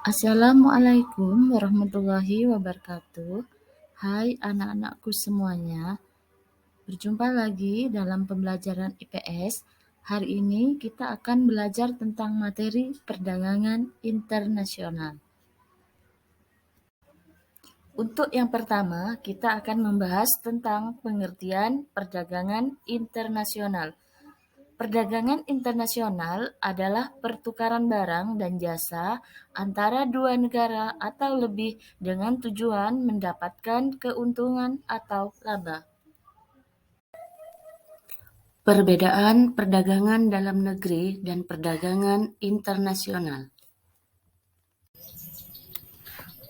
Assalamualaikum warahmatullahi wabarakatuh. Hai anak-anakku semuanya, berjumpa lagi dalam pembelajaran IPS. Hari ini kita akan belajar tentang materi perdagangan internasional. Untuk yang pertama, kita akan membahas tentang pengertian perdagangan internasional. Perdagangan internasional adalah pertukaran barang dan jasa antara dua negara atau lebih dengan tujuan mendapatkan keuntungan atau laba. Perbedaan perdagangan dalam negeri dan perdagangan internasional.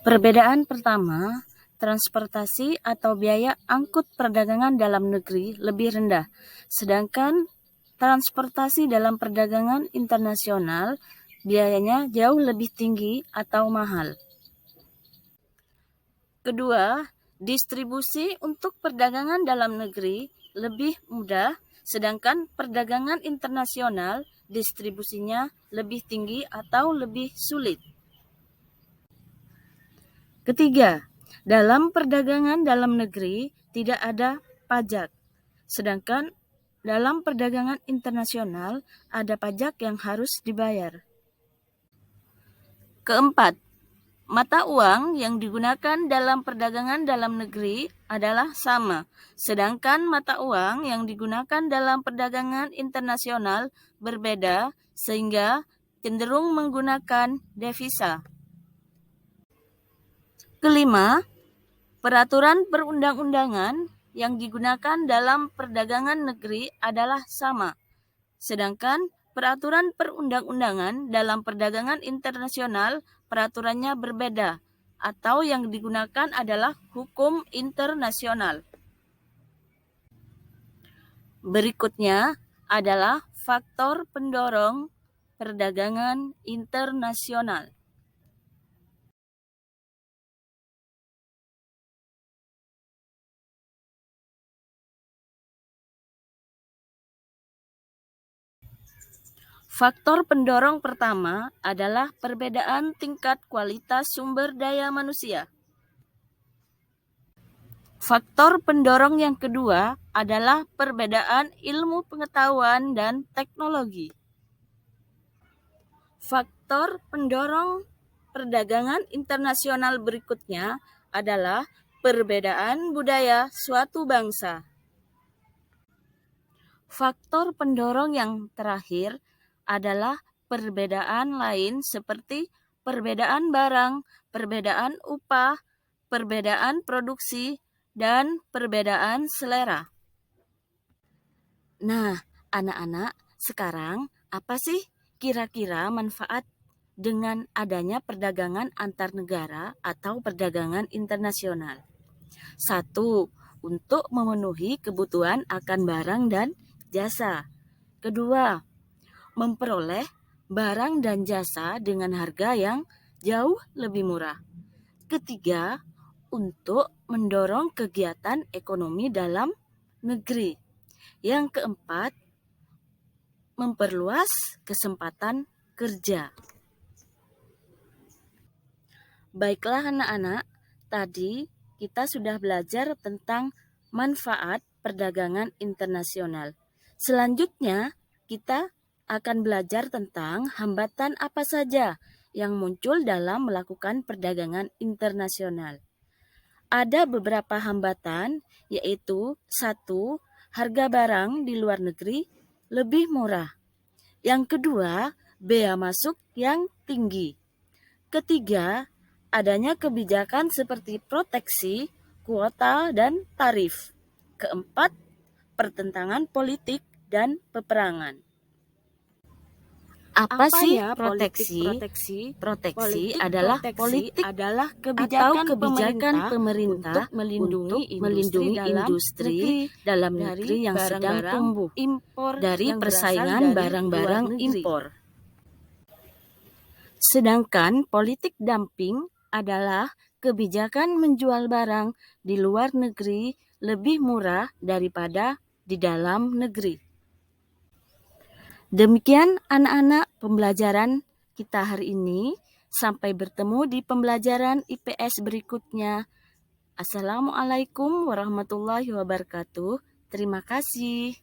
Perbedaan pertama, transportasi atau biaya angkut perdagangan dalam negeri lebih rendah, sedangkan transportasi dalam perdagangan internasional biayanya jauh lebih tinggi atau mahal. Kedua, distribusi untuk perdagangan dalam negeri lebih mudah, sedangkan perdagangan internasional distribusinya lebih tinggi atau lebih sulit. Ketiga, dalam perdagangan dalam negeri tidak ada pajak, sedangkan dalam perdagangan internasional ada pajak yang harus dibayar. Keempat, mata uang yang digunakan dalam perdagangan dalam negeri adalah sama, sedangkan mata uang yang digunakan dalam perdagangan internasional berbeda sehingga cenderung menggunakan devisa. Kelima, peraturan perundang-undangan yang digunakan dalam perdagangan negeri adalah sama, sedangkan peraturan perundang-undangan dalam perdagangan internasional peraturannya berbeda, atau yang digunakan adalah hukum internasional. Berikutnya adalah faktor pendorong perdagangan internasional. Faktor pendorong pertama adalah perbedaan tingkat kualitas sumber daya manusia. Faktor pendorong yang kedua adalah perbedaan ilmu pengetahuan dan teknologi. Faktor pendorong perdagangan internasional berikutnya adalah perbedaan budaya suatu bangsa. Faktor pendorong yang terakhir adalah perbedaan lain seperti perbedaan barang, perbedaan upah, perbedaan produksi, dan perbedaan selera. Nah, anak-anak, sekarang apa sih kira-kira manfaat dengan adanya perdagangan antar negara atau perdagangan internasional? 1. Untuk memenuhi kebutuhan akan barang dan jasa. Kedua, memperoleh barang dan jasa dengan harga yang jauh lebih murah. Ketiga, untuk mendorong kegiatan ekonomi dalam negeri. Yang keempat, memperluas kesempatan kerja. Baiklah anak-anak, tadi kita sudah belajar tentang manfaat perdagangan internasional. Selanjutnya, kita akan belajar tentang hambatan apa saja yang muncul dalam melakukan perdagangan internasional. Ada beberapa hambatan, yaitu 1. Harga barang di luar negeri lebih murah. Yang kedua, bea masuk yang tinggi. Ketiga, adanya kebijakan seperti proteksi, kuota, dan tarif. Keempat, pertentangan politik dan peperangan. Apa sih proteksi? Proteksi adalah politik kebijakan pemerintah untuk melindungi industri dalam negeri yang sedang tumbuh dari persaingan barang-barang impor. Sedangkan politik dumping adalah kebijakan menjual barang di luar negeri lebih murah daripada di dalam negeri. Demikian anak-anak pembelajaran kita hari ini. Sampai bertemu di pembelajaran IPS berikutnya. Assalamualaikum warahmatullahi wabarakatuh. Terima kasih.